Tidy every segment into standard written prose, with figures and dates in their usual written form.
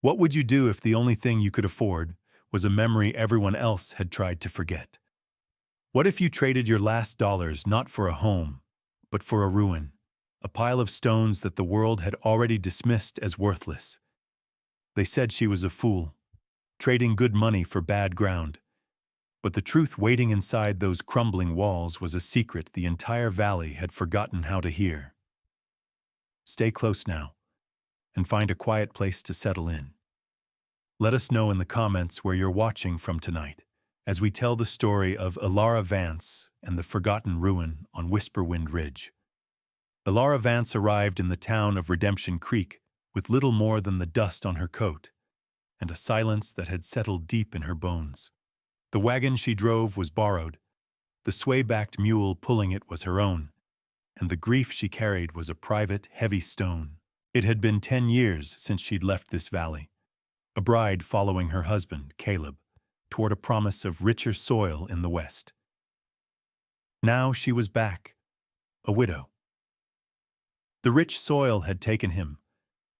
What would you do if the only thing you could afford was a memory everyone else had tried to forget? What if you traded your last dollars not for a home, but for a ruin, a pile of stones that the world had already dismissed as worthless? They said she was a fool, trading good money for bad ground. But the truth waiting inside those crumbling walls was a secret the entire valley had forgotten how to hear. Stay close now, and find a quiet place to settle in. Let us know in the comments where you're watching from tonight, as we tell the story of Ilara Vance and the forgotten ruin on Whisperwind Ridge. Ilara Vance arrived in the town of Redemption Creek with little more than the dust on her coat, and a silence that had settled deep in her bones. The wagon she drove was borrowed, the sway-backed mule pulling it was her own, and the grief she carried was a private, heavy stone. It had been 10 years since she'd left this valley, a bride following her husband, Caleb, toward a promise of richer soil in the west. Now she was back, a widow. The rich soil had taken him,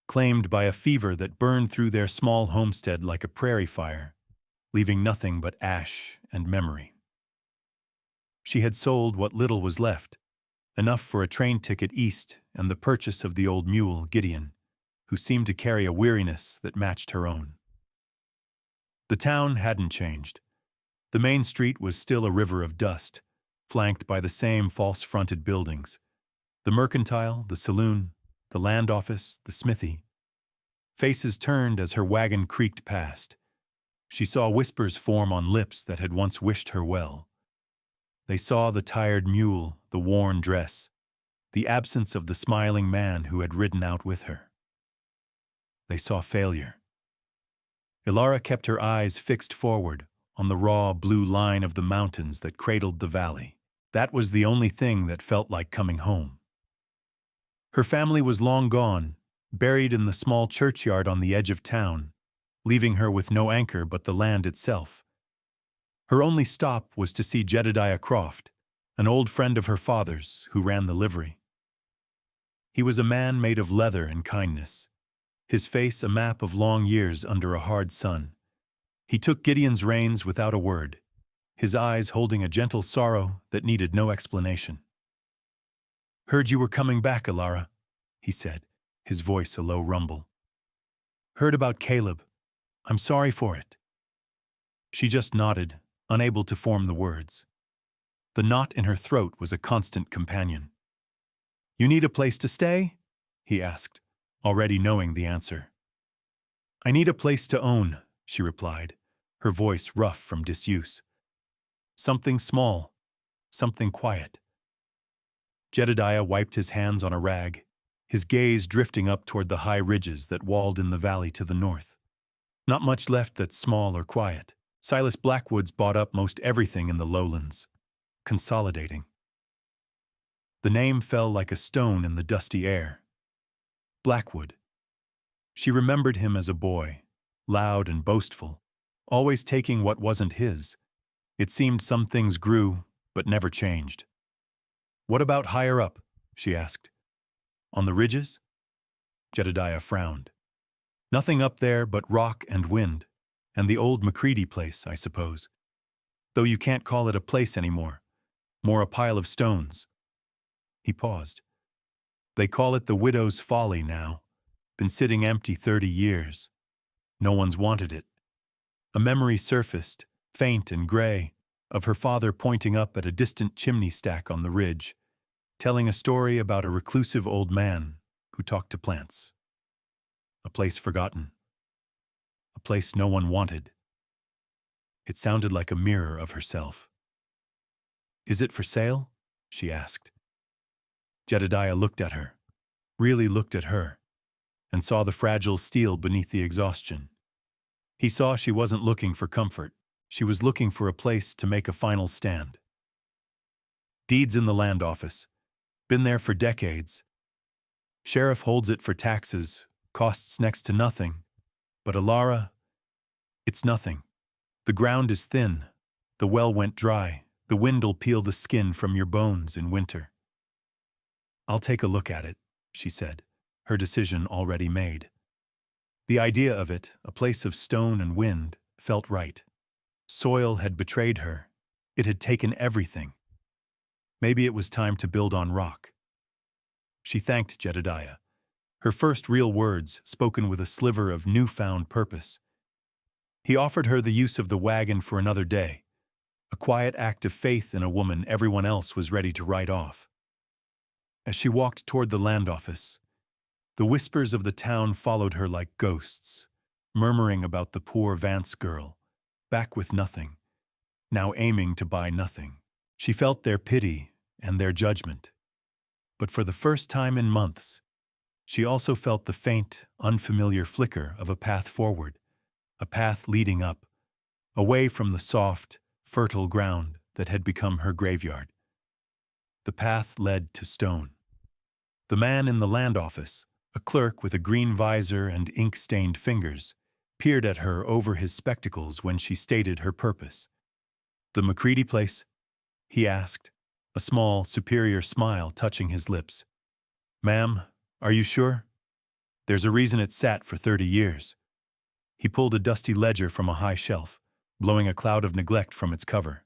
claimed by a fever that burned through their small homestead like a prairie fire, leaving nothing but ash and memory. She had sold what little was left, enough for a train ticket east and the purchase of the old mule, Gideon, who seemed to carry a weariness that matched her own. The town hadn't changed. The main street was still a river of dust, flanked by the same false-fronted buildings. The mercantile, the saloon, the land office, the smithy. Faces turned as her wagon creaked past. She saw whispers form on lips that had once wished her well. They saw the tired mule, the worn dress, the absence of the smiling man who had ridden out with her. They saw failure. Ilara kept her eyes fixed forward on the raw blue line of the mountains that cradled the valley. That was the only thing that felt like coming home. Her family was long gone, buried in the small churchyard on the edge of town, leaving her with no anchor but the land itself. Her only stop was to see Jedediah Croft, an old friend of her father's who ran the livery. He was a man made of leather and kindness, his face a map of long years under a hard sun. He took Gideon's reins without a word, his eyes holding a gentle sorrow that needed no explanation. "Heard you were coming back, Ilara," he said, his voice a low rumble. "Heard about Caleb. I'm sorry for it." She just nodded, unable to form the words. The knot in her throat was a constant companion. "You need a place to stay?" he asked, already knowing the answer. "I need a place to own," she replied, her voice rough from disuse. "Something small, something quiet." Jedediah wiped his hands on a rag, his gaze drifting up toward the high ridges that walled in the valley to the north. Not much left that's small or quiet. Silas Blackwood's bought up most everything in the lowlands, consolidating. The name fell like a stone in the dusty air. Blackwood. She remembered him as a boy, loud and boastful, always taking what wasn't his. It seemed some things grew, but never changed. "What about higher up?" she asked. "On the ridges?" Jedediah frowned. "Nothing up there but rock and wind, and the old McCready place, I suppose. Though you can't call it a place anymore, more a pile of stones." He paused. "They call it the Widow's Folly now. Been sitting empty 30 years. No one's wanted it." A memory surfaced, faint and gray, of her father pointing up at a distant chimney stack on the ridge, telling a story about a reclusive old man who talked to plants. A place forgotten. A place no one wanted. It sounded like a mirror of herself. "Is it for sale?" she asked. Jedediah looked at her, really looked at her, and saw the fragile steel beneath the exhaustion. He saw she wasn't looking for comfort. She was looking for a place to make a final stand. "Deeds in the land office. Been there for decades. Sheriff holds it for taxes, costs next to nothing. But Ilara, it's nothing. The ground is thin. The well went dry. The wind'll peel the skin from your bones in winter." "I'll take a look at it," she said, her decision already made. The idea of it, a place of stone and wind, felt right. Soil had betrayed her. It had taken everything. Maybe it was time to build on rock. She thanked Jedediah. Her first real words spoken with a sliver of newfound purpose. He offered her the use of the wagon for another day, a quiet act of faith in a woman everyone else was ready to write off. As she walked toward the land office, the whispers of the town followed her like ghosts, murmuring about the poor Vance girl, back with nothing, now aiming to buy nothing. She felt their pity and their judgment. But for the first time in months, she also felt the faint, unfamiliar flicker of a path forward, a path leading up, away from the soft, fertile ground that had become her graveyard. The path led to stone. The man in the land office, a clerk with a green visor and ink-stained fingers, peered at her over his spectacles when she stated her purpose. "The McCready place?" he asked, a small, superior smile touching his lips. "Ma'am, are you sure? There's a reason it sat for 30 years. He pulled a dusty ledger from a high shelf, blowing a cloud of neglect from its cover.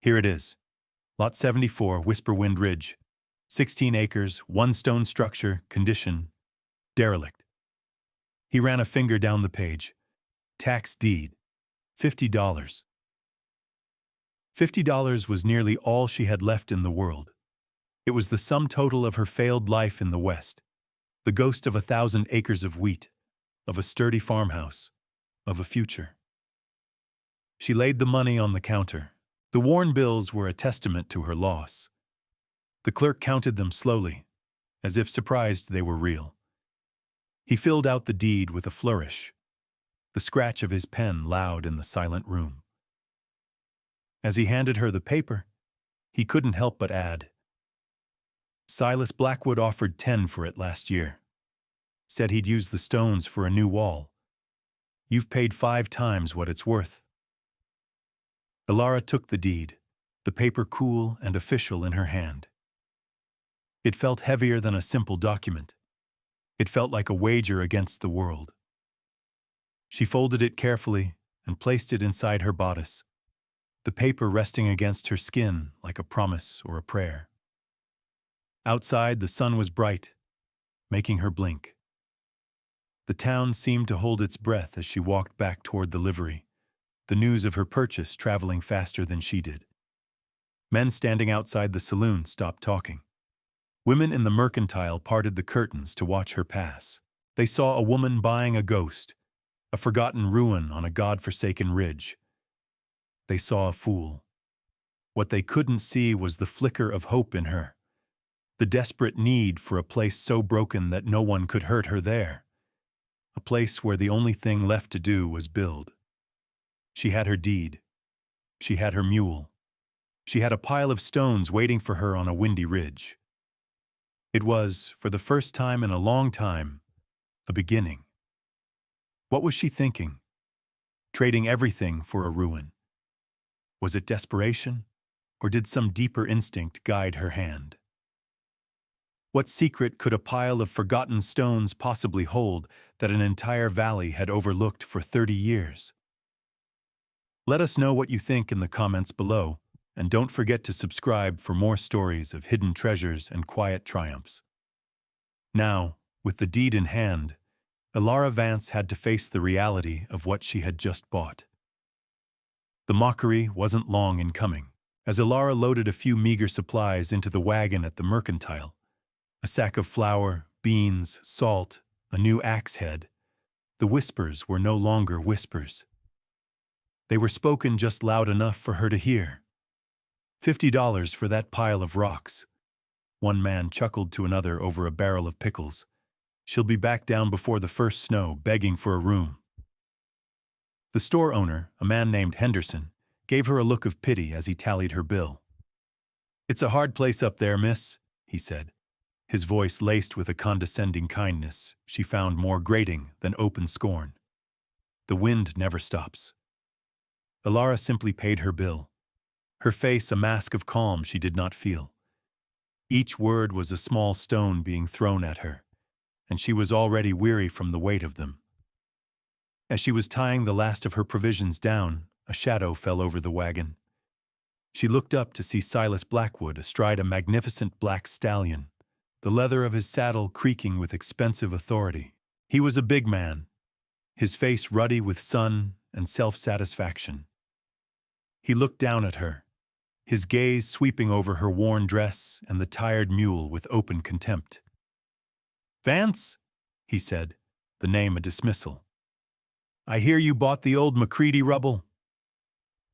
"Here it is. Lot 74, Whisperwind Ridge. 16 acres, one stone structure, condition, derelict." He ran a finger down the page. "Tax deed. $50. $50 was nearly all she had left in the world. It was the sum total of her failed life in the West, the ghost of 1,000 acres of wheat, of a sturdy farmhouse, of a future. She laid the money on the counter. The worn bills were a testament to her loss. The clerk counted them slowly, as if surprised they were real. He filled out the deed with a flourish, the scratch of his pen loud in the silent room. As he handed her the paper, he couldn't help but add, "Silas Blackwood offered 10 for it last year. Said he'd use the stones for a new wall. You've paid 5 times what it's worth." Elara took the deed, the paper cool and official in her hand. It felt heavier than a simple document. It felt like a wager against the world. She folded it carefully and placed it inside her bodice, the paper resting against her skin like a promise or a prayer. Outside, the sun was bright, making her blink. The town seemed to hold its breath as she walked back toward the livery, the news of her purchase traveling faster than she did. Men standing outside the saloon stopped talking. Women in the mercantile parted the curtains to watch her pass. They saw a woman buying a ghost, a forgotten ruin on a god-forsaken ridge. They saw a fool. What they couldn't see was the flicker of hope in her, the desperate need for a place so broken that no one could hurt her there, a place where the only thing left to do was build. She had her deed. She had her mule. She had a pile of stones waiting for her on a windy ridge. It was, for the first time in a long time, a beginning. What was she thinking? Trading everything for a ruin. Was it desperation, or did some deeper instinct guide her hand? What secret could a pile of forgotten stones possibly hold that an entire valley had overlooked for 30 years? Let us know what you think in the comments below, and don't forget to subscribe for more stories of hidden treasures and quiet triumphs. Now, with the deed in hand, Elara Vance had to face the reality of what she had just bought. The mockery wasn't long in coming. As Elara loaded a few meager supplies into the wagon at the mercantile, a sack of flour, beans, salt, a new axe head, the whispers were no longer whispers. They were spoken just loud enough for her to hear. $50 for that pile of rocks. One man chuckled to another over a barrel of pickles. She'll be back down before the first snow, begging for a room. The store owner, a man named Henderson, gave her a look of pity as he tallied her bill. "It's a hard place up there, miss," he said, his voice laced with a condescending kindness she found more grating than open scorn. "The wind never stops." Elara simply paid her bill, her face a mask of calm she did not feel. Each word was a small stone being thrown at her, and she was already weary from the weight of them. As she was tying the last of her provisions down, a shadow fell over the wagon. She looked up to see Silas Blackwood astride a magnificent black stallion, the leather of his saddle creaking with expensive authority. He was a big man, his face ruddy with sun and self-satisfaction. He looked down at her, his gaze sweeping over her worn dress and the tired mule with open contempt. "Vance," he said, the name a dismissal. "I hear you bought the old McCready rubble."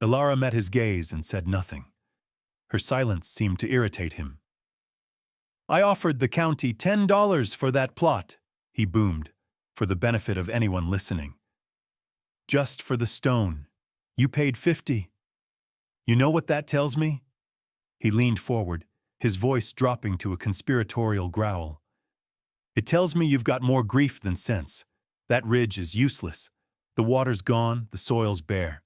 Ilara met his gaze and said nothing. Her silence seemed to irritate him. "I offered the county $10 for that plot," he boomed, for the benefit of anyone listening. "Just for the stone. You paid 50. You know what that tells me?" He leaned forward, his voice dropping to a conspiratorial growl. "It tells me you've got more grief than sense. That ridge is useless. The water's gone, the soil's bare.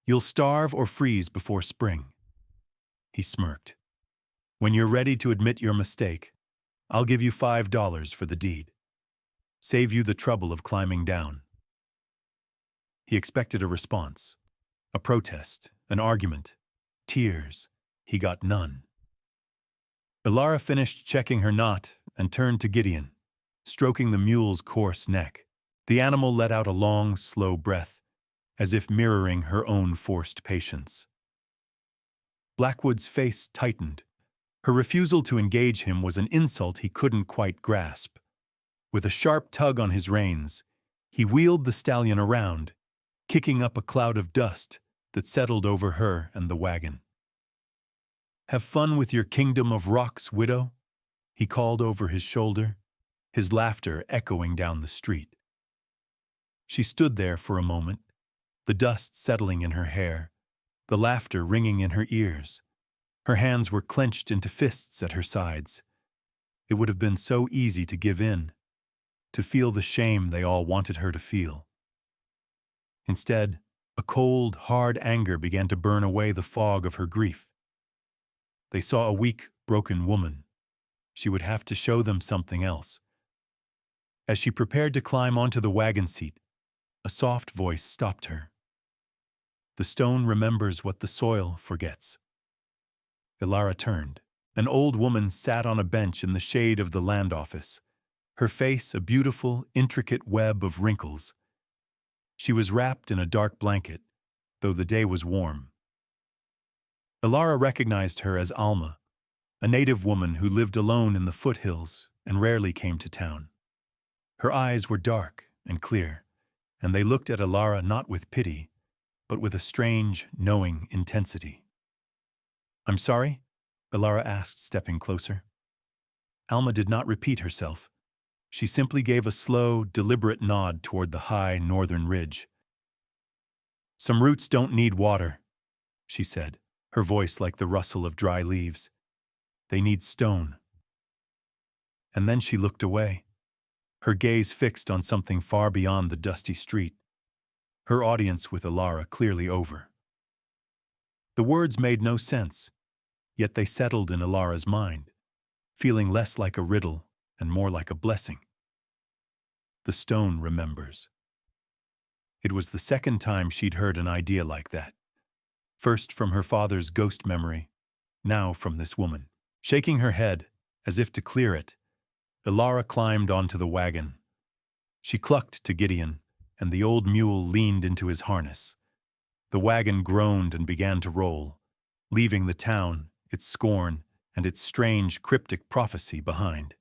You'll starve or freeze before spring." He smirked. "When you're ready to admit your mistake, I'll give you $5 for the deed. Save you the trouble of climbing down." He expected a response, a protest, an argument, tears. He got none. Ilara finished checking her knot and turned to Gideon, stroking the mule's coarse neck. The animal let out a long, slow breath, as if mirroring her own forced patience. Blackwood's face tightened. Her refusal to engage him was an insult he couldn't quite grasp. With a sharp tug on his reins, he wheeled the stallion around, kicking up a cloud of dust that settled over her and the wagon. "Have fun with your kingdom of rocks, widow," he called over his shoulder, his laughter echoing down the street. She stood there for a moment, the dust settling in her hair, the laughter ringing in her ears. Her hands were clenched into fists at her sides. It would have been so easy to give in, to feel the shame they all wanted her to feel. Instead, a cold, hard anger began to burn away the fog of her grief. They saw a weak, broken woman. She would have to show them something else. As she prepared to climb onto the wagon seat, a soft voice stopped her. "The stone remembers what the soil forgets." Ilara turned. An old woman sat on a bench in the shade of the land office, her face a beautiful, intricate web of wrinkles. She was wrapped in a dark blanket, though the day was warm. Ilara recognized her as Alma, a native woman who lived alone in the foothills and rarely came to town. Her eyes were dark and clear, and they looked at Ilara not with pity, but with a strange, knowing intensity. "I'm sorry?" Ilara asked, stepping closer. Alma did not repeat herself. She simply gave a slow, deliberate nod toward the high northern ridge. "Some roots don't need water," she said, her voice like the rustle of dry leaves. "They need stone." And then she looked away, her gaze fixed on something far beyond the dusty street, her audience with Ilara clearly over. The words made no sense, yet they settled in Ilara's mind, feeling less like a riddle and more like a blessing. The stone remembers. It was the second time she'd heard an idea like that. First from her father's ghost memory, now from this woman. Shaking her head, as if to clear it, Ilara climbed onto the wagon. She clucked to Gideon, and the old mule leaned into his harness. The wagon groaned and began to roll, leaving the town, its scorn, and its strange, cryptic prophecy behind.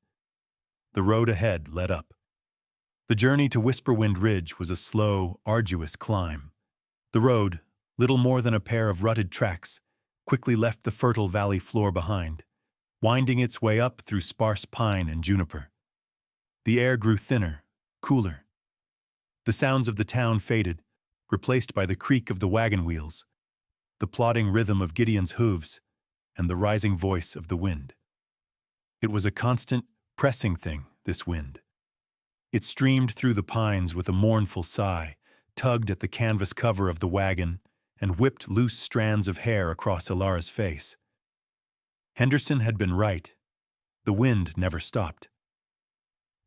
The road ahead led up. The journey to Whisperwind Ridge was a slow, arduous climb. The road, little more than a pair of rutted tracks, quickly left the fertile valley floor behind, winding its way up through sparse pine and juniper. The air grew thinner, cooler. The sounds of the town faded, replaced by the creak of the wagon wheels, the plodding rhythm of Gideon's hooves, and the rising voice of the wind. It was a constant, pressing thing, this wind. It streamed through the pines with a mournful sigh, tugged at the canvas cover of the wagon, and whipped loose strands of hair across Ilara's face. Henderson had been right. The wind never stopped.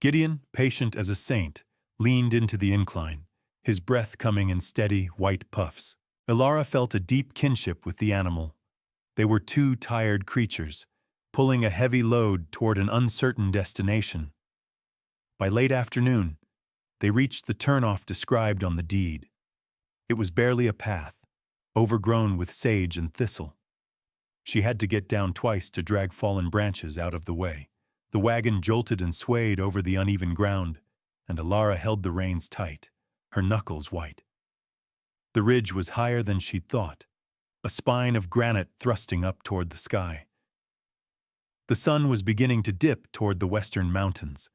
Gideon, patient as a saint, leaned into the incline, his breath coming in steady, white puffs. Ilara felt a deep kinship with the animal. They were two tired creatures, pulling a heavy load toward an uncertain destination. By late afternoon, they reached the turnoff described on the deed. It was barely a path, overgrown with sage and thistle. She had to get down twice to drag fallen branches out of the way. The wagon jolted and swayed over the uneven ground, and Ilara held the reins tight, her knuckles white. The ridge was higher than she'd thought, a spine of granite thrusting up toward the sky. The sun was beginning to dip toward the western mountains,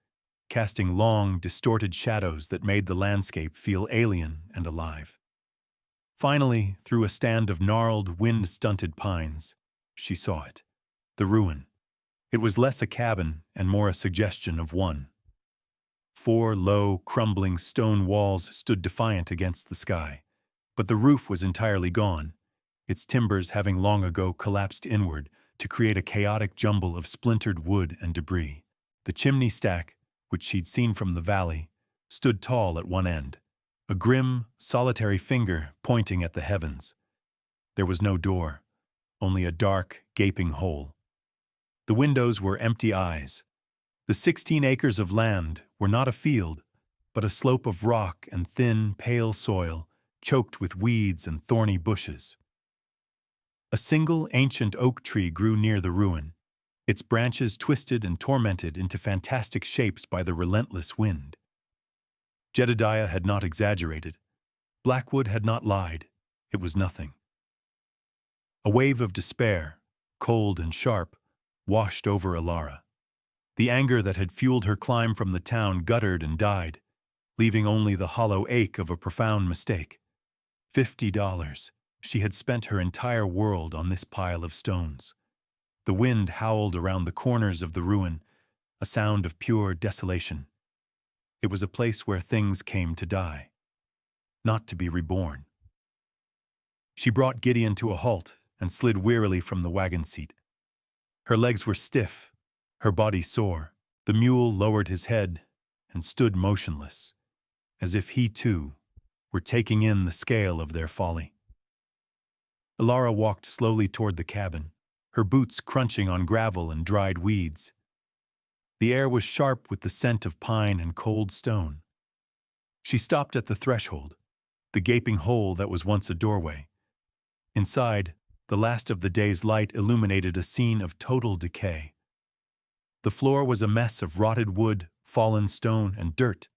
casting long, distorted shadows that made the landscape feel alien and alive. Finally, through a stand of gnarled, wind-stunted pines, she saw it, the ruin. It was less a cabin and more a suggestion of one. 4 low, crumbling stone walls stood defiant against the sky, but the roof was entirely gone, its timbers having long ago collapsed inward to create a chaotic jumble of splintered wood and debris. The chimney stack, which she'd seen from the valley, stood tall at one end, a grim, solitary finger pointing at the heavens. There was no door, only a dark, gaping hole. The windows were empty eyes. The 16 acres of land were not a field, but a slope of rock and thin, pale soil, choked with weeds and thorny bushes. A single ancient oak tree grew near the ruin, its branches twisted and tormented into fantastic shapes by the relentless wind. Jedediah had not exaggerated. Blackwood had not lied. It was nothing. A wave of despair, cold and sharp, washed over Ilara. The anger that had fueled her climb from the town guttered and died, leaving only the hollow ache of a profound mistake. $50. She had spent her entire world on this pile of stones. The wind howled around the corners of the ruin, a sound of pure desolation. It was a place where things came to die, not to be reborn. She brought Gideon to a halt and slid wearily from the wagon seat. Her legs were stiff, her body sore. The mule lowered his head and stood motionless, as if he, too, were taking in the scale of their folly. Ilara walked slowly toward the cabin, her boots crunching on gravel and dried weeds. The air was sharp with the scent of pine and cold stone. She stopped at the threshold, the gaping hole that was once a doorway. Inside, the last of the day's light illuminated a scene of total decay. The floor was a mess of rotted wood, fallen stone, and dirt.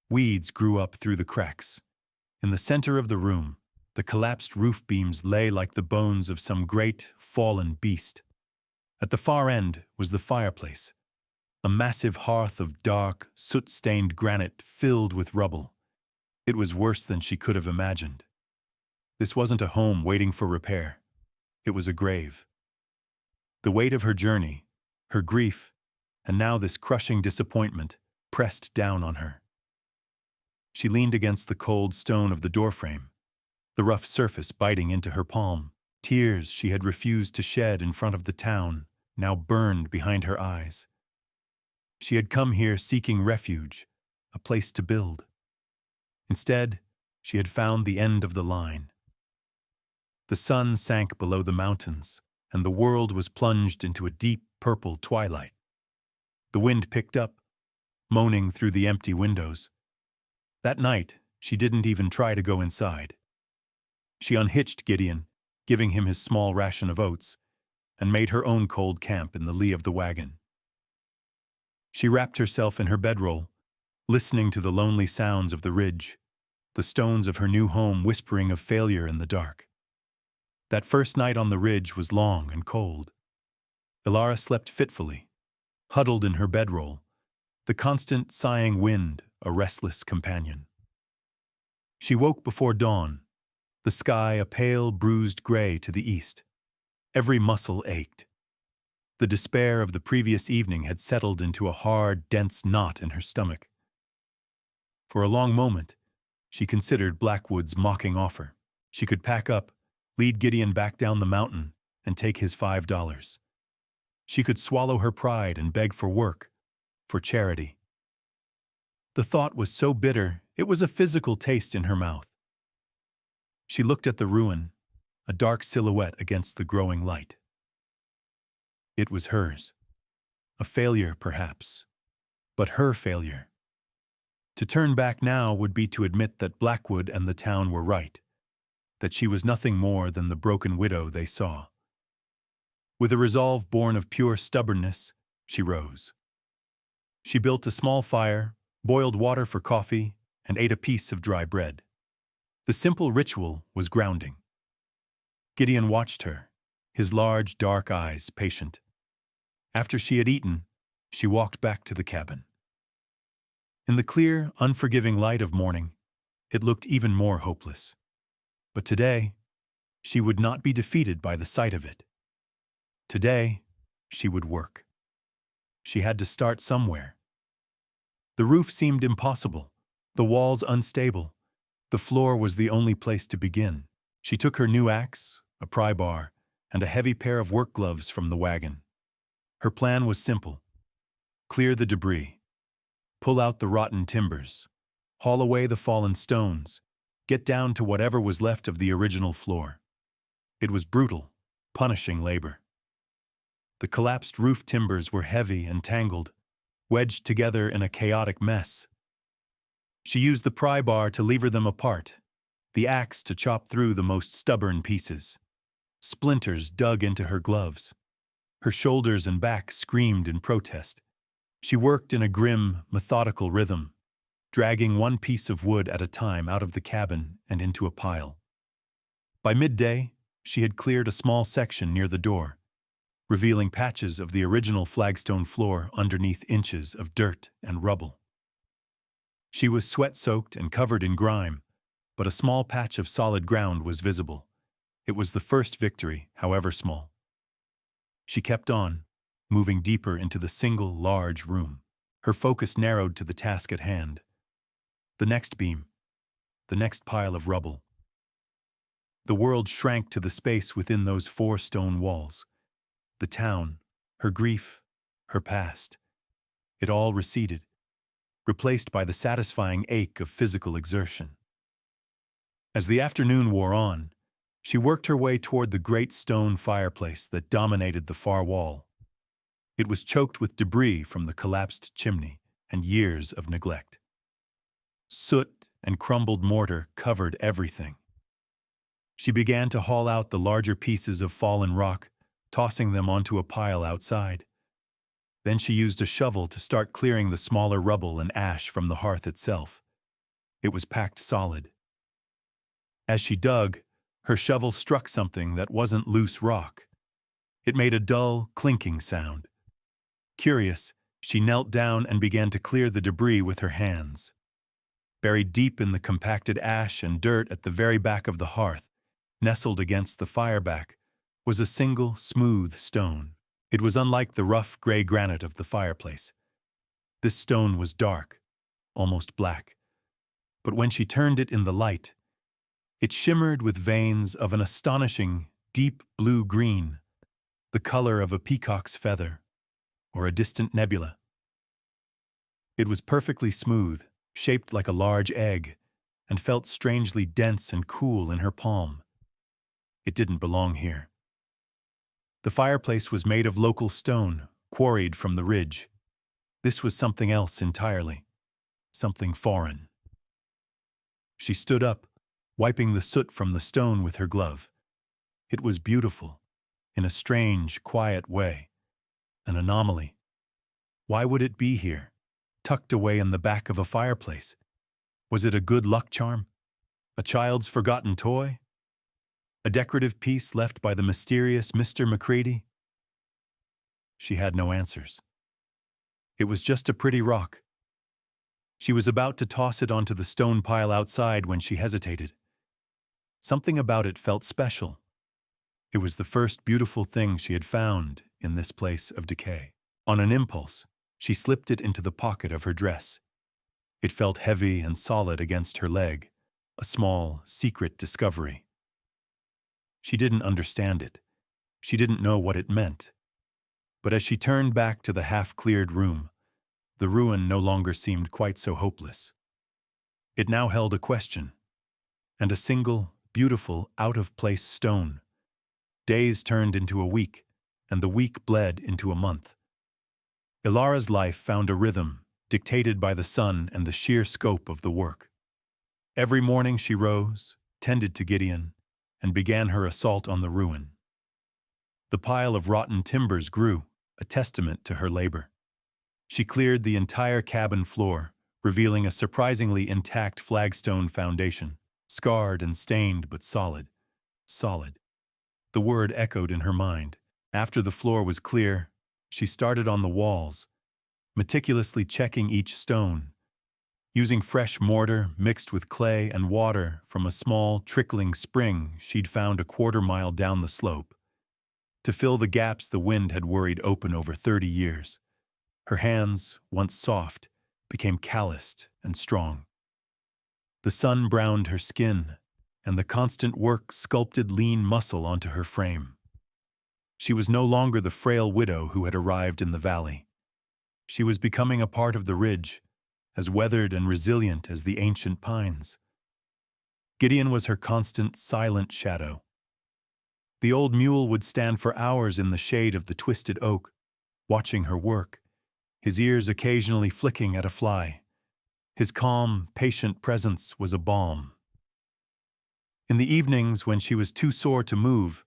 Weeds grew up through the cracks. In the center of the room, the collapsed roof beams lay like the bones of some great, fallen beast. At the far end was the fireplace, a massive hearth of dark, soot-stained granite filled with rubble. It was worse than she could have imagined. This wasn't a home waiting for repair. It was a grave. The weight of her journey, her grief, and now this crushing disappointment pressed down on her. She leaned against the cold stone of the doorframe, the rough surface biting into her palm. Tears she had refused to shed in front of the town now burned behind her eyes. She had come here seeking refuge, a place to build. Instead, she had found the end of the line. The sun sank below the mountains, and the world was plunged into a deep purple twilight. The wind picked up, moaning through the empty windows. That night, she didn't even try to go inside. She unhitched Gideon, giving him his small ration of oats, and made her own cold camp in the lee of the wagon. She wrapped herself in her bedroll, listening to the lonely sounds of the ridge, the stones of her new home whispering of failure in the dark. That first night on the ridge was long and cold. Ilara slept fitfully, huddled in her bedroll, the constant sighing wind a restless companion. She woke before dawn, the sky a pale, bruised gray to the east. Every muscle ached. The despair of the previous evening had settled into a hard, dense knot in her stomach. For a long moment, she considered Blackwood's mocking offer. She could pack up, lead Gideon back down the mountain, and take his $5. She could swallow her pride and beg for work, for charity. The thought was so bitter It was a physical taste in her mouth. She looked at the ruin, a dark silhouette against the growing light. It was hers. A failure, perhaps, but her failure. To turn back now would be to admit that Blackwood and the town were right, that she was nothing more than the broken widow they saw. With a resolve born of pure stubbornness, she rose. She built a small fire, boiled water for coffee, and ate a piece of dry bread. The simple ritual was grounding. Gideon watched her, his large, dark eyes patient. After she had eaten, she walked back to the cabin. In the clear, unforgiving light of morning, it looked even more hopeless. But today, she would not be defeated by the sight of it. Today, she would work. She had to start somewhere. The roof seemed impossible, the walls unstable. The floor was the only place to begin. She took her new axe, a pry bar, and a heavy pair of work gloves from the wagon. Her plan was simple. Clear the debris. Pull out the rotten timbers. Haul away the fallen stones. Get down to whatever was left of the original floor. It was brutal, punishing labor. The collapsed roof timbers were heavy and tangled, wedged together in a chaotic mess. She used the pry bar to lever them apart, the axe to chop through the most stubborn pieces. Splinters dug into her gloves. Her shoulders and back screamed in protest. She worked in a grim, methodical rhythm, dragging one piece of wood at a time out of the cabin and into a pile. By midday, she had cleared a small section near the door, revealing patches of the original flagstone floor underneath inches of dirt and rubble. She was sweat-soaked and covered in grime, but a small patch of solid ground was visible. It was the first victory, however small. She kept on, moving deeper into the single large room. Her focus narrowed to the task at hand. The next beam, the next pile of rubble. The world shrank to the space within those 4 stone walls. The town, her grief, her past. It all receded, replaced by the satisfying ache of physical exertion. As the afternoon wore on, she worked her way toward the great stone fireplace that dominated the far wall. It was choked with debris from the collapsed chimney and years of neglect. Soot and crumbled mortar covered everything. She began to haul out the larger pieces of fallen rock, tossing them onto a pile outside. Then she used a shovel to start clearing the smaller rubble and ash from the hearth itself. It was packed solid. As she dug, her shovel struck something that wasn't loose rock. It made a dull, clinking sound. Curious, she knelt down and began to clear the debris with her hands. Buried deep in the compacted ash and dirt at the very back of the hearth, nestled against the fireback, was a single, smooth stone. It was unlike the rough gray granite of the fireplace. This stone was dark, almost black. But when she turned it in the light, it shimmered with veins of an astonishing, deep blue-green, the color of a peacock's feather or a distant nebula. It was perfectly smooth, shaped like a large egg, and felt strangely dense and cool in her palm. It didn't belong here. The fireplace was made of local stone, quarried from the ridge. This was something else entirely, something foreign. She stood up, wiping the soot from the stone with her glove. It was beautiful, in a strange, quiet way, an anomaly. Why would it be here, tucked away in the back of a fireplace? Was it a good luck charm? A child's forgotten toy? A decorative piece left by the mysterious Mr. McCready? She had no answers. It was just a pretty rock. She was about to toss it onto the stone pile outside when she hesitated. Something about it felt special. It was the first beautiful thing she had found in this place of decay. On an impulse, she slipped it into the pocket of her dress. It felt heavy and solid against her leg, a small, secret discovery. She didn't understand it. She didn't know what it meant. But as she turned back to the half-cleared room, the ruin no longer seemed quite so hopeless. It now held a question, and a single, beautiful, out-of-place stone. Days turned into a week, and the week bled into a month. Ilara's life found a rhythm, dictated by the sun and the sheer scope of the work. Every morning she rose, tended to Gideon, and began her assault on the ruin. The pile of rotten timbers grew, a testament to her labor. She cleared the entire cabin floor, revealing a surprisingly intact flagstone foundation, scarred and stained but solid. Solid. The word echoed in her mind. After the floor was clear, she started on the walls, meticulously checking each stone. Using fresh mortar mixed with clay and water from a small, trickling spring she'd found a quarter-mile down the slope, to fill the gaps the wind had worried open over 30 years. Her hands, once soft, became calloused and strong. The sun browned her skin, and the constant work sculpted lean muscle onto her frame. She was no longer the frail widow who had arrived in the valley. She was becoming a part of the ridge, as weathered and resilient as the ancient pines. Gideon was her constant, silent shadow. The old mule would stand for hours in the shade of the twisted oak, watching her work, his ears occasionally flicking at a fly. His calm, patient presence was a balm. In the evenings, when she was too sore to move,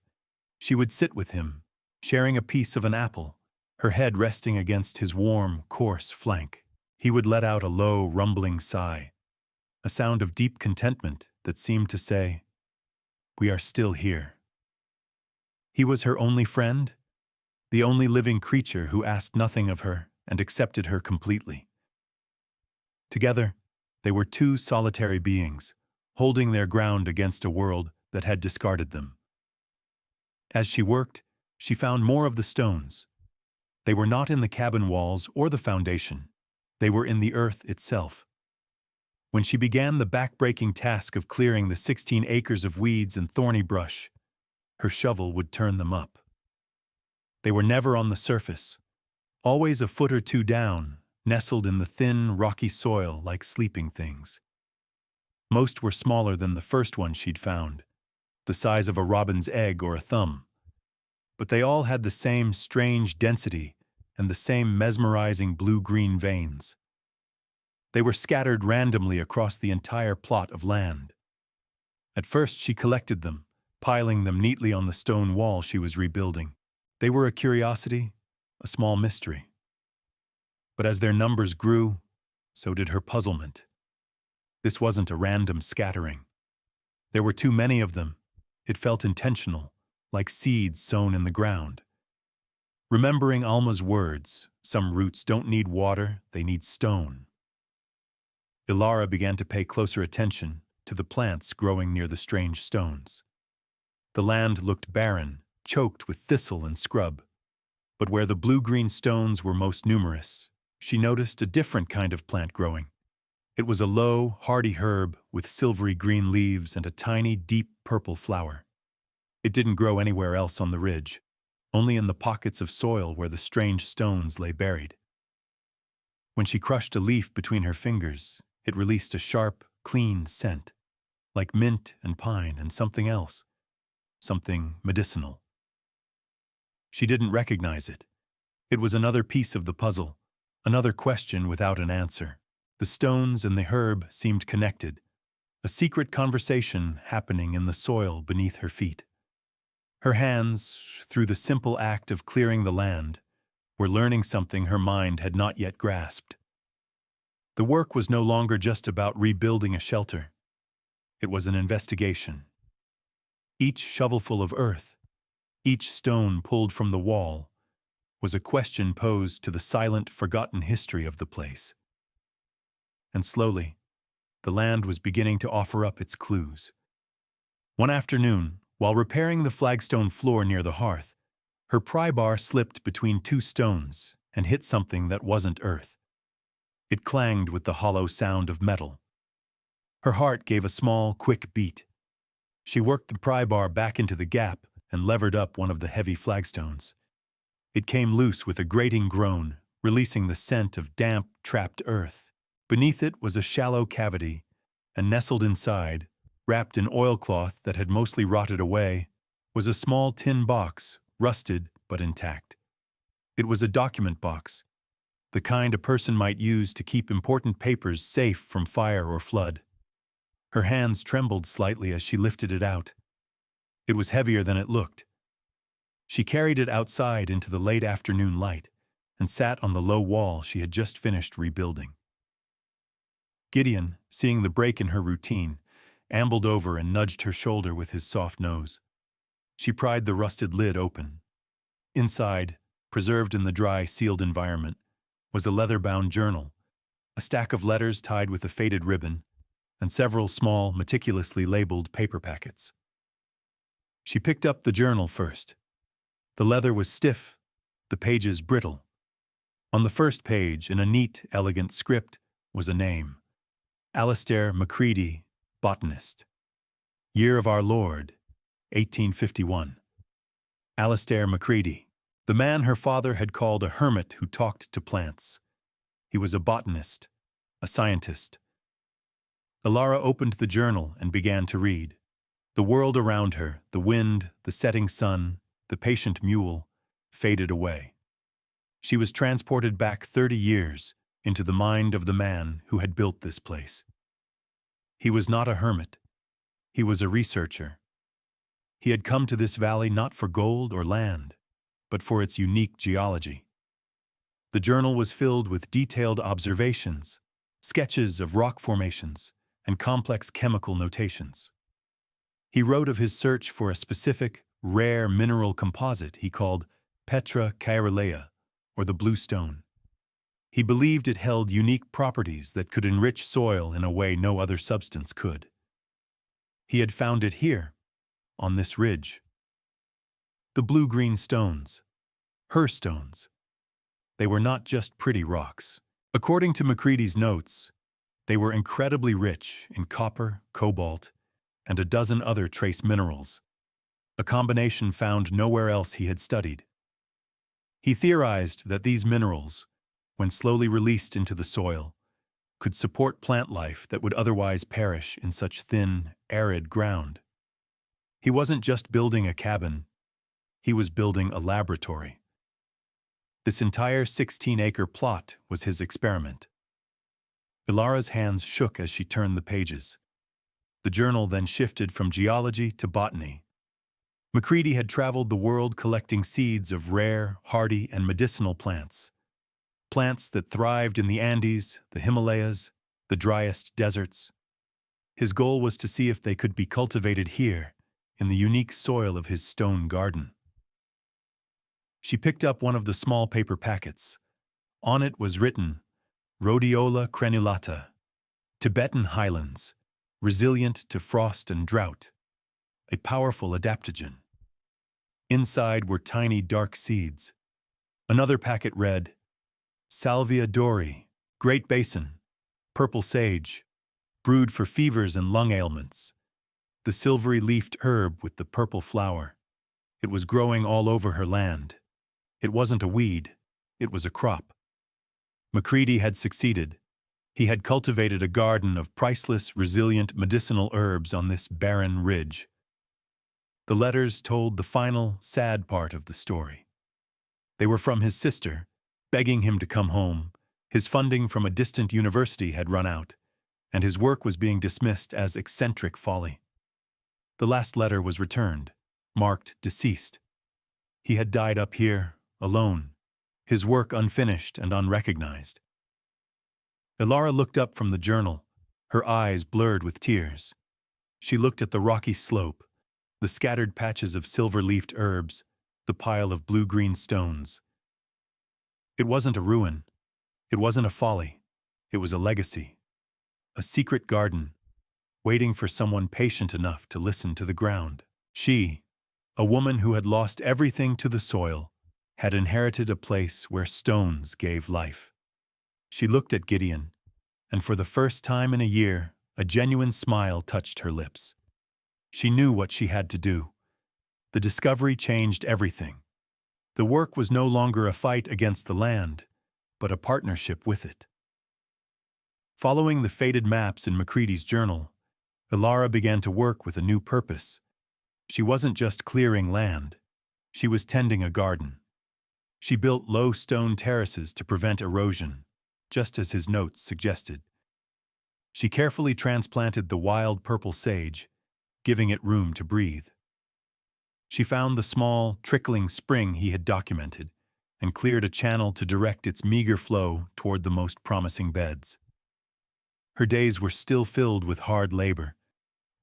she would sit with him, sharing a piece of an apple, her head resting against his warm, coarse flank. He would let out a low, rumbling sigh, a sound of deep contentment that seemed to say, "We are still here." He was her only friend, the only living creature who asked nothing of her and accepted her completely. Together, they were two solitary beings, holding their ground against a world that had discarded them. As she worked, she found more of the stones. They were not in the cabin walls or the foundation. They were in the earth itself. When she began the back-breaking task of clearing the 16 acres of weeds and thorny brush, her shovel would turn them up. They were never on the surface, always a foot or two down, nestled in the thin, rocky soil like sleeping things. Most were smaller than the first one she'd found, the size of a robin's egg or a thumb. But they all had the same strange density and the same mesmerizing blue-green veins. They were scattered randomly across the entire plot of land. At first she collected them, piling them neatly on the stone wall she was rebuilding. They were a curiosity, a small mystery. But as their numbers grew, so did her puzzlement. This wasn't a random scattering. There were too many of them. It felt intentional, like seeds sown in the ground. Remembering Alma's words, some roots don't need water, they need stone. Ilara began to pay closer attention to the plants growing near the strange stones. The land looked barren, choked with thistle and scrub. But where the blue-green stones were most numerous, she noticed a different kind of plant growing. It was a low, hardy herb with silvery green leaves and a tiny, deep purple flower. It didn't grow anywhere else on the ridge, only in the pockets of soil where the strange stones lay buried. When she crushed a leaf between her fingers, it released a sharp, clean scent, like mint and pine and something else, something medicinal. She didn't recognize it. It was another piece of the puzzle, another question without an answer. The stones and the herb seemed connected, a secret conversation happening in the soil beneath her feet. Her hands, through the simple act of clearing the land, were learning something her mind had not yet grasped. The work was no longer just about rebuilding a shelter. It was an investigation. Each shovelful of earth, each stone pulled from the wall, was a question posed to the silent, forgotten history of the place. And slowly, the land was beginning to offer up its clues. One afternoon, while repairing the flagstone floor near the hearth, her pry bar slipped between two stones and hit something that wasn't earth. It clanged with the hollow sound of metal. Her heart gave a small, quick beat. She worked the pry bar back into the gap and levered up one of the heavy flagstones. It came loose with a grating groan, releasing the scent of damp, trapped earth. Beneath it was a shallow cavity, and nestled inside, wrapped in oilcloth that had mostly rotted away, was a small tin box, rusted but intact. It was a document box, the kind a person might use to keep important papers safe from fire or flood. Her hands trembled slightly as she lifted it out. It was heavier than it looked. She carried it outside into the late afternoon light and sat on the low wall she had just finished rebuilding. Gideon, seeing the break in her routine, ambled over and nudged her shoulder with his soft nose. She pried the rusted lid open. Inside, preserved in the dry, sealed environment, was a leather-bound journal, a stack of letters tied with a faded ribbon, and several small, meticulously labeled paper packets. She picked up the journal first. The leather was stiff, the pages brittle. On the first page, in a neat, elegant script, was a name: Alistair Macready, botanist. Year of our Lord, 1851. Alistair Macready, the man her father had called a hermit who talked to plants. He was a botanist, a scientist. Ilara opened the journal and began to read. The world around her, the wind, the setting sun, the patient mule, faded away. She was transported back 30 years into the mind of the man who had built this place. He was not a hermit. He was a researcher. He had come to this valley not for gold or land, but for its unique geology. The journal was filled with detailed observations, sketches of rock formations, and complex chemical notations. He wrote of his search for a specific, rare mineral composite he called Petra caerulea, or the blue stone. He believed it held unique properties that could enrich soil in a way no other substance could. He had found it here, on this ridge. The blue-green stones, her stones. They were not just pretty rocks. According to Macready's notes, they were incredibly rich in copper, cobalt, and a dozen other trace minerals, a combination found nowhere else he had studied. He theorized that these minerals, when slowly released into the soil, could support plant life that would otherwise perish in such thin, arid ground. He wasn't just building a cabin, he was building a laboratory. This entire 16-acre plot was his experiment. Ilara's hands shook as she turned the pages. The journal then shifted from geology to botany. Macready had traveled the world collecting seeds of rare, hardy, and medicinal plants. Plants that thrived in the Andes, the Himalayas, the driest deserts. His goal was to see if they could be cultivated here, in the unique soil of his stone garden. She picked up one of the small paper packets. On it was written, Rhodiola crenulata, Tibetan highlands, resilient to frost and drought, a powerful adaptogen. Inside were tiny dark seeds. Another packet read, Salvia dori, Great Basin, purple sage, brewed for fevers and lung ailments. The silvery-leafed herb with the purple flower. It was growing all over her land. It wasn't a weed, it was a crop. Macready had succeeded. He had cultivated a garden of priceless, resilient medicinal herbs on this barren ridge. The letters told the final, sad part of the story. They were from his sister, begging him to come home. His funding from a distant university had run out, and his work was being dismissed as eccentric folly. The last letter was returned, marked deceased. He had died up here, alone, his work unfinished and unrecognized. Ilara looked up from the journal, her eyes blurred with tears. She looked at the rocky slope, the scattered patches of silver-leafed herbs, the pile of blue-green stones. It wasn't a ruin. It wasn't a folly. It was a legacy. A secret garden, waiting for someone patient enough to listen to the ground. She, a woman who had lost everything to the soil, had inherited a place where stones gave life. She looked at Gideon, and for the first time in a year, a genuine smile touched her lips. She knew what she had to do. The discovery changed everything. The work was no longer a fight against the land, but a partnership with it. Following the faded maps in Macready's journal, Ilara began to work with a new purpose. She wasn't just clearing land. She was tending a garden. She built low stone terraces to prevent erosion, just as his notes suggested. She carefully transplanted the wild purple sage, giving it room to breathe. She found the small, trickling spring he had documented and cleared a channel to direct its meager flow toward the most promising beds. Her days were still filled with hard labor,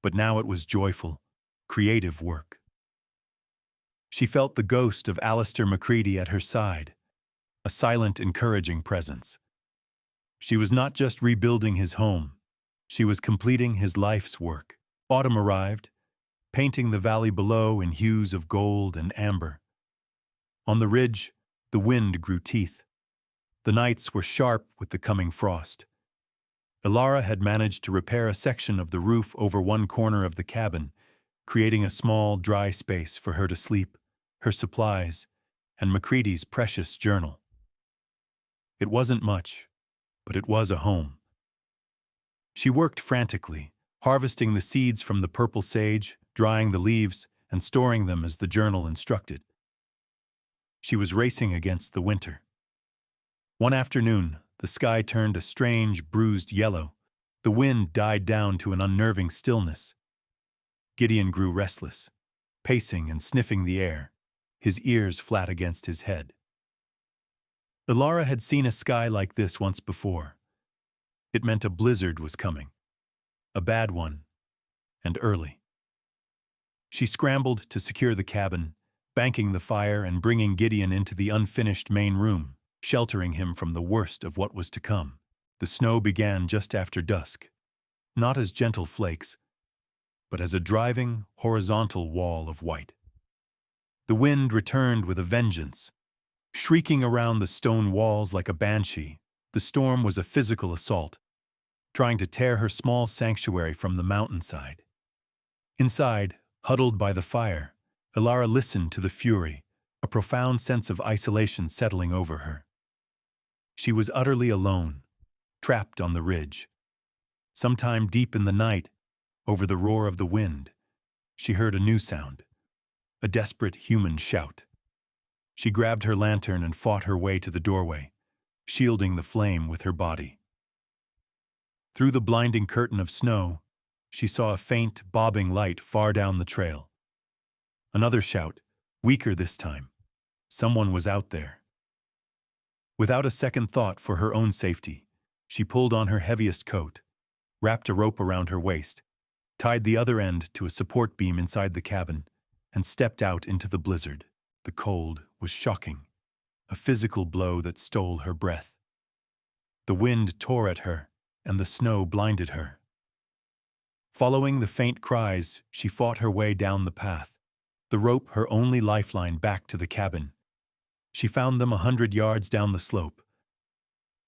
but now it was joyful, creative work. She felt the ghost of Alistair Macready at her side, a silent, encouraging presence. She was not just rebuilding his home, she was completing his life's work. Autumn arrived, painting the valley below in hues of gold and amber. On the ridge, the wind grew teeth. The nights were sharp with the coming frost. Ilara had managed to repair a section of the roof over one corner of the cabin, creating a small, dry space for her to sleep, her supplies, and Macready's precious journal. It wasn't much, but it was a home. She worked frantically, harvesting the seeds from the purple sage, drying the leaves, and storing them as the journal instructed. She was racing against the winter. One afternoon, the sky turned a strange, bruised yellow. The wind died down to an unnerving stillness. Gideon grew restless, pacing and sniffing the air, his ears flat against his head. Ilara had seen a sky like this once before. It meant a blizzard was coming, a bad one, and early. She scrambled to secure the cabin, banking the fire and bringing Gideon into the unfinished main room, sheltering him from the worst of what was to come. The snow began just after dusk, not as gentle flakes, but as a driving, horizontal wall of white. The wind returned with a vengeance, shrieking around the stone walls like a banshee. The storm was a physical assault, trying to tear her small sanctuary from the mountainside. Inside, huddled by the fire, Ilara listened to the fury, a profound sense of isolation settling over her. She was utterly alone, trapped on the ridge. Sometime deep in the night, over the roar of the wind, she heard a new sound, a desperate human shout. She grabbed her lantern and fought her way to the doorway, shielding the flame with her body. Through the blinding curtain of snow, she saw a faint, bobbing light far down the trail. Another shout, weaker this time. Someone was out there. Without a second thought for her own safety, she pulled on her heaviest coat, wrapped a rope around her waist, tied the other end to a support beam inside the cabin, and stepped out into the blizzard. The cold was shocking, a physical blow that stole her breath. The wind tore at her, and the snow blinded her. Following the faint cries, she fought her way down the path, the rope her only lifeline back to the cabin. She found them 100 yards down the slope.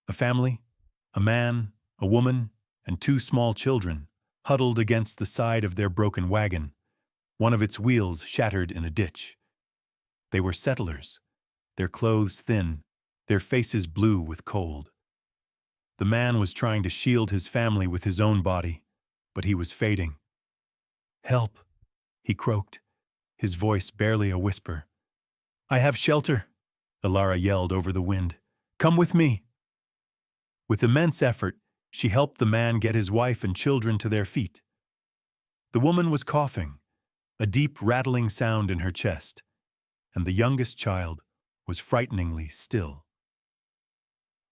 A family, a man, a woman, and 2 small children, huddled against the side of their broken wagon, one of its wheels shattered in a ditch. They were settlers, their clothes thin, their faces blue with cold. The man was trying to shield his family with his own body, but he was fading. "Help," he croaked, his voice barely a whisper. "I have shelter," Ilara yelled over the wind. "Come with me." With immense effort, she helped the man get his wife and children to their feet. The woman was coughing, a deep rattling sound in her chest, and the youngest child was frighteningly still.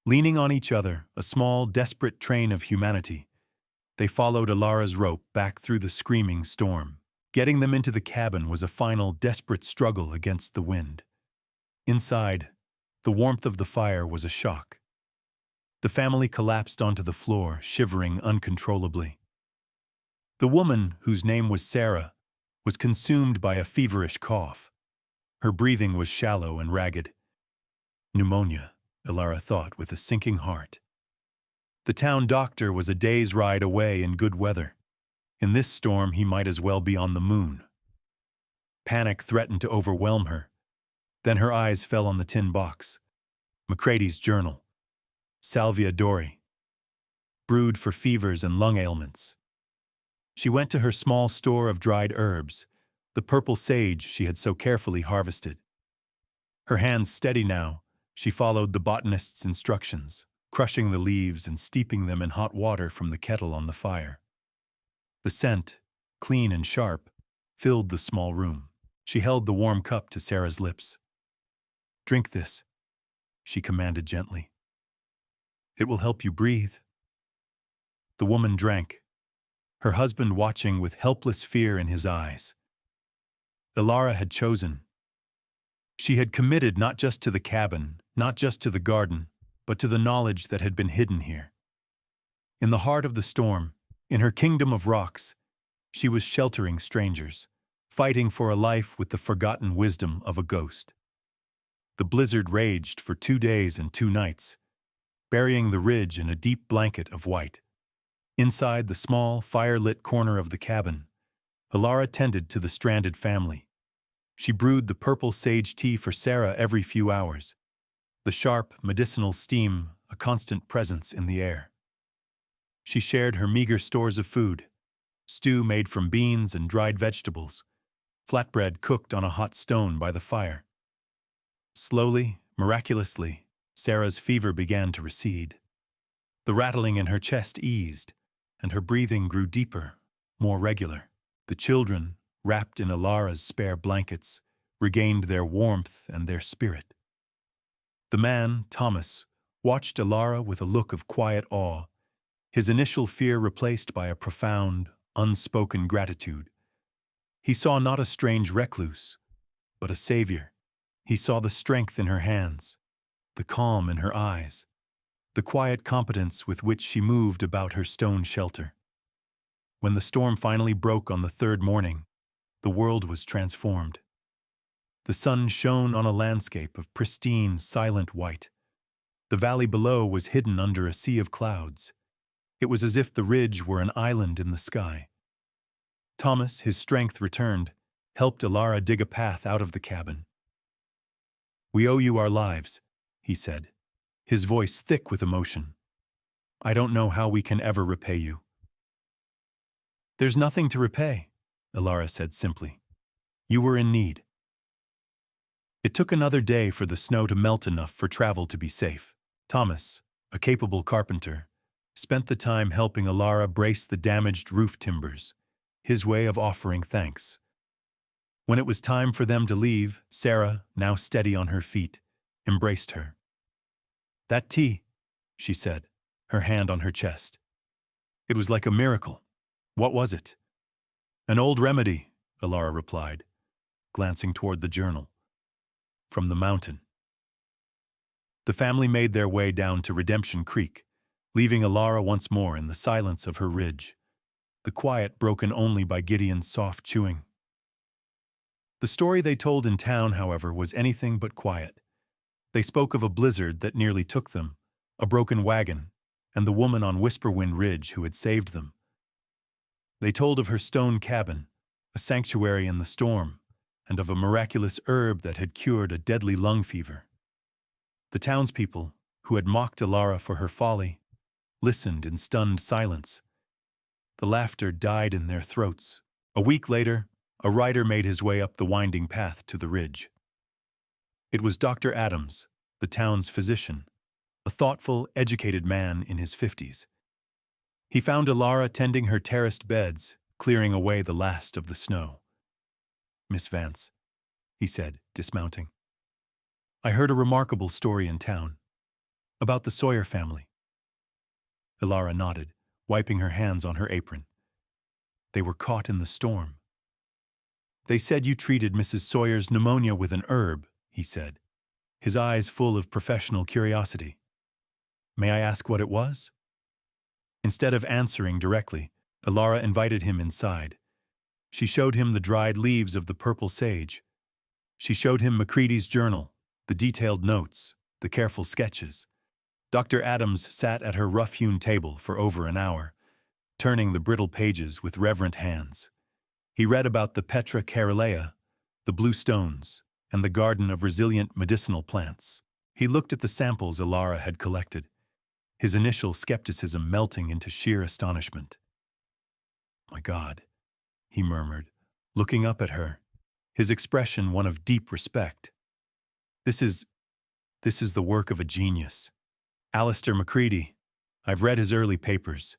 Leaning on each other, a small, desperate train of humanity, they followed Ilara's rope back through the screaming storm. Getting them into the cabin was a final, desperate struggle against the wind. Inside, the warmth of the fire was a shock. The family collapsed onto the floor, shivering uncontrollably. The woman, whose name was Sarah, was consumed by a feverish cough. Her breathing was shallow and ragged. Pneumonia, Ilara thought with a sinking heart. The town doctor was a day's ride away in good weather. In this storm, he might as well be on the moon. Panic threatened to overwhelm her. Then her eyes fell on the tin box. Macready's journal. Salvia Dori. brewed for fevers and lung ailments. She went to her small store of dried herbs, the purple sage she had so carefully harvested. Her hands steady now, she followed the botanist's instructions, crushing the leaves and steeping them in hot water from the kettle on the fire. The scent, clean and sharp, filled the small room. She held the warm cup to Sarah's lips. "Drink this," she commanded gently. "It will help you breathe." The woman drank, her husband watching with helpless fear in his eyes. Ilara had chosen. She had committed not just to the cabin, not just to the garden, but to the knowledge that had been hidden here. In the heart of the storm, in her kingdom of rocks, she was sheltering strangers, fighting for a life with the forgotten wisdom of a ghost. The blizzard raged for 2 days and 2 nights, burying the ridge in a deep blanket of white. Inside the small, fire-lit corner of the cabin, Ilara tended to the stranded family. She brewed the purple sage tea for Sarah every few hours, the sharp, medicinal steam a constant presence in the air. She shared her meager stores of food, stew made from beans and dried vegetables, flatbread cooked on a hot stone by the fire. Slowly, miraculously, Sarah's fever began to recede. The rattling in her chest eased, and her breathing grew deeper, more regular. The children, wrapped in Ilara's spare blankets, regained their warmth and their spirit. The man, Thomas, watched Ilara with a look of quiet awe, his initial fear replaced by a profound, unspoken gratitude. He saw not a strange recluse, but a savior. He saw the strength in her hands, the calm in her eyes, the quiet competence with which she moved about her stone shelter. When the storm finally broke on the 3rd morning, the world was transformed. The sun shone on a landscape of pristine, silent white. The valley below was hidden under a sea of clouds. It was as if the ridge were an island in the sky. Thomas, his strength returned, helped Ilara dig a path out of the cabin. "We owe you our lives," he said, his voice thick with emotion. "I don't know how we can ever repay you." "There's nothing to repay," Ilara said simply. "You were in need." It took another day for the snow to melt enough for travel to be safe. Thomas, a capable carpenter, spent the time helping Ilara brace the damaged roof timbers, his way of offering thanks. When it was time for them to leave, Sarah, now steady on her feet, embraced her. "That tea," she said, her hand on her chest. "It was like a miracle. What was it?" "An old remedy," Ilara replied, glancing toward the journal. "From the mountain." The family made their way down to Redemption Creek, leaving Ilara once more in the silence of her ridge, the quiet broken only by Gideon's soft chewing. The story they told in town, however, was anything but quiet. They spoke of a blizzard that nearly took them, a broken wagon, and the woman on Whisperwind Ridge who had saved them. They told of her stone cabin, a sanctuary in the storm, and of a miraculous herb that had cured a deadly lung fever. The townspeople, who had mocked Ilara for her folly, listened in stunned silence. The laughter died in their throats. A week later, a rider made his way up the winding path to the ridge. It was Dr. Adams, the town's physician, a thoughtful, educated man in his 50s. He found Ilara tending her terraced beds, clearing away the last of the snow. "Miss Vance," he said, dismounting, "I heard a remarkable story in town, about the Sawyer family." Ilara nodded, wiping her hands on her apron. "They were caught in the storm." "They said you treated Mrs. Sawyer's pneumonia with an herb," he said, his eyes full of professional curiosity. "May I ask what it was?" Instead of answering directly, Ilara invited him inside. She showed him the dried leaves of the purple sage. She showed him Macready's journal, the detailed notes, the careful sketches. Dr. Adams sat at her rough-hewn table for over an hour, turning the brittle pages with reverent hands. He read about the Petra Carolea, the blue stones, and the garden of resilient medicinal plants. He looked at the samples Ilara had collected. his initial skepticism melting into sheer astonishment. "My God," he murmured, looking up at her, his expression one of deep respect. This is the work of a genius. Alistair Macready. I've read his early papers.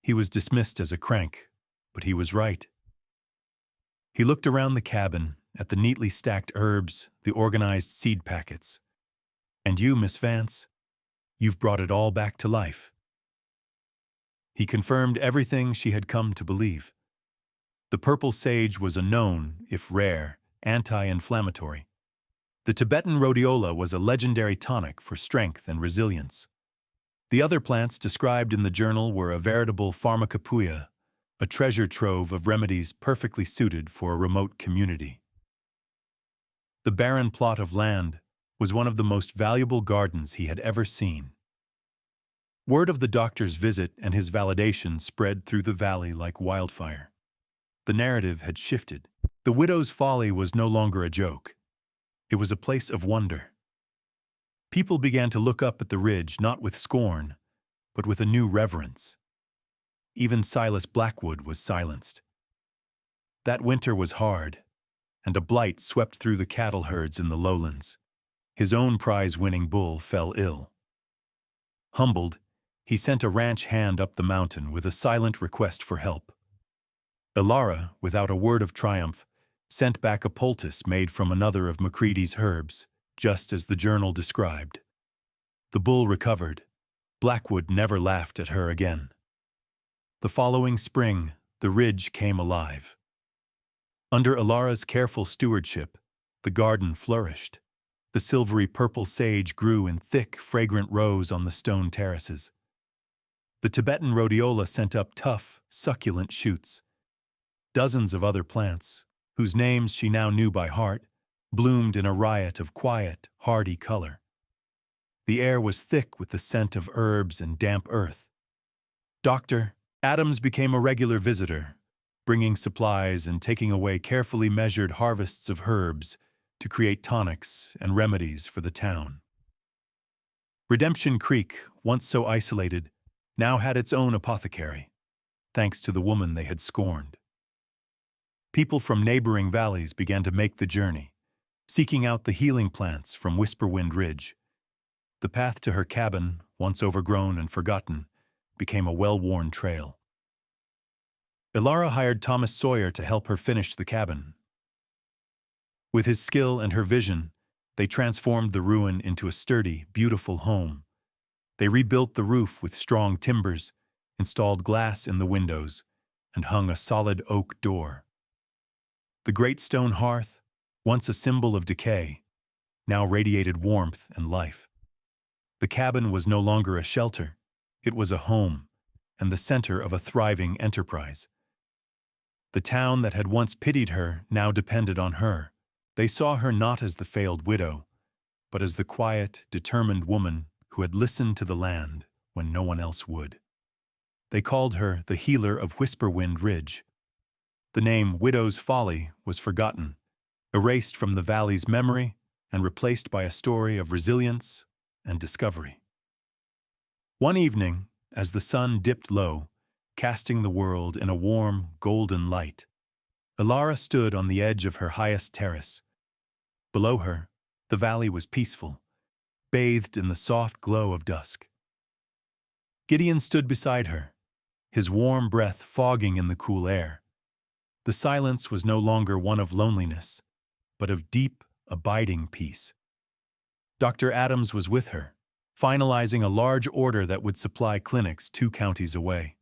He was dismissed as a crank, but he was right." He looked around the cabin, at the neatly stacked herbs, the organized seed packets. "And you, Miss Vance, you've brought it all back to life." He confirmed everything she had come to believe. The purple sage was a known, if rare, anti-inflammatory. The Tibetan rhodiola was a legendary tonic for strength and resilience. The other plants described in the journal were a veritable pharmacopoeia, a treasure trove of remedies perfectly suited for a remote community. The barren plot of land was one of the most valuable gardens he had ever seen. Word of the doctor's visit and his validation spread through the valley like wildfire. The narrative had shifted. The widow's folly was no longer a joke. It was a place of wonder. People began to look up at the ridge not with scorn, but with a new reverence. Even Silas Blackwood was silenced. That winter was hard, and a blight swept through the cattle herds in the lowlands. His own prize-winning bull fell ill. Humbled, he sent a ranch hand up the mountain with a silent request for help. Ilara, without a word of triumph, sent back a poultice made from another of Macready's herbs, just as the journal described. The bull recovered. Blackwood never laughed at her again. The following spring, the ridge came alive. Under Ilara's careful stewardship, the garden flourished. The silvery purple sage grew in thick, fragrant rows on the stone terraces. The Tibetan rhodiola sent up tough, succulent shoots. Dozens of other plants, whose names she now knew by heart, bloomed in a riot of quiet, hardy color. The air was thick with the scent of herbs and damp earth. Dr. Adams became a regular visitor, bringing supplies and taking away carefully measured harvests of herbs to create tonics and remedies for the town. Redemption Creek, once so isolated, now had its own apothecary, thanks to the woman they had scorned. People from neighboring valleys began to make the journey, seeking out the healing plants from Whisperwind Ridge. The path to her cabin, once overgrown and forgotten, became a well-worn trail. Ilara hired Thomas Sawyer to help her finish the cabin. With his skill and her vision, they transformed the ruin into a sturdy, beautiful home. They rebuilt the roof with strong timbers, installed glass in the windows, and hung a solid oak door. The great stone hearth, once a symbol of decay, now radiated warmth and life. The cabin was no longer a shelter, it was a home, and the center of a thriving enterprise. The town that had once pitied her now depended on her. They saw her not as the failed widow, but as the quiet, determined woman who had listened to the land when no one else would. They called her the healer of Whisperwind Ridge. The name Widow's Folly was forgotten, erased from the valley's memory and replaced by a story of resilience and discovery. One evening, as the sun dipped low, casting the world in a warm, golden light, Ilara stood on the edge of her highest terrace. Below her, the valley was peaceful, bathed in the soft glow of dusk. Gideon stood beside her, his warm breath fogging in the cool air. The silence was no longer one of loneliness, but of deep, abiding peace. Dr. Adams was with her, finalizing a large order that would supply clinics 2 counties away.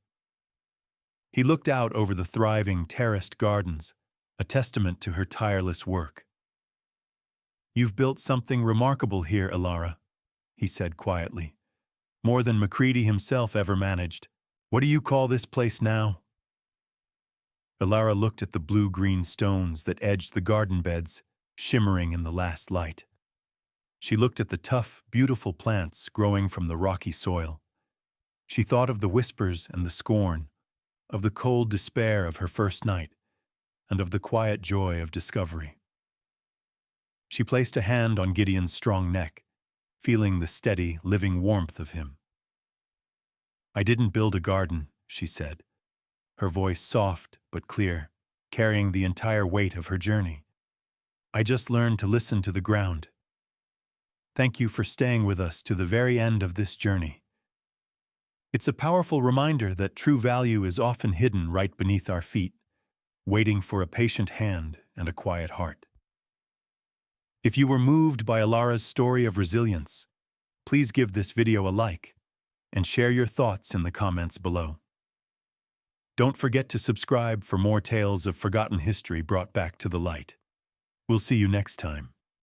He looked out over the thriving, terraced gardens, a testament to her tireless work. "You've built something remarkable here, Ilara," he said quietly. "More than Macready himself ever managed. What do you call this place now?" Ilara looked at the blue-green stones that edged the garden beds, shimmering in the last light. She looked at the tough, beautiful plants growing from the rocky soil. She thought of the whispers and the scorn, of the cold despair of her first night, and of the quiet joy of discovery. She placed a hand on Gideon's strong neck, feeling the steady, living warmth of him. I didn't build a garden, she said, her voice soft but clear, carrying the entire weight of her journey. I just learned to listen to the ground. Thank you for staying with us to the very end of this journey. It's a powerful reminder that true value is often hidden right beneath our feet, waiting for a patient hand and a quiet heart. If you were moved by Alara's story of resilience, please give this video a like and share your thoughts in the comments below. Don't forget to subscribe for more tales of forgotten history brought back to the light. We'll see you next time.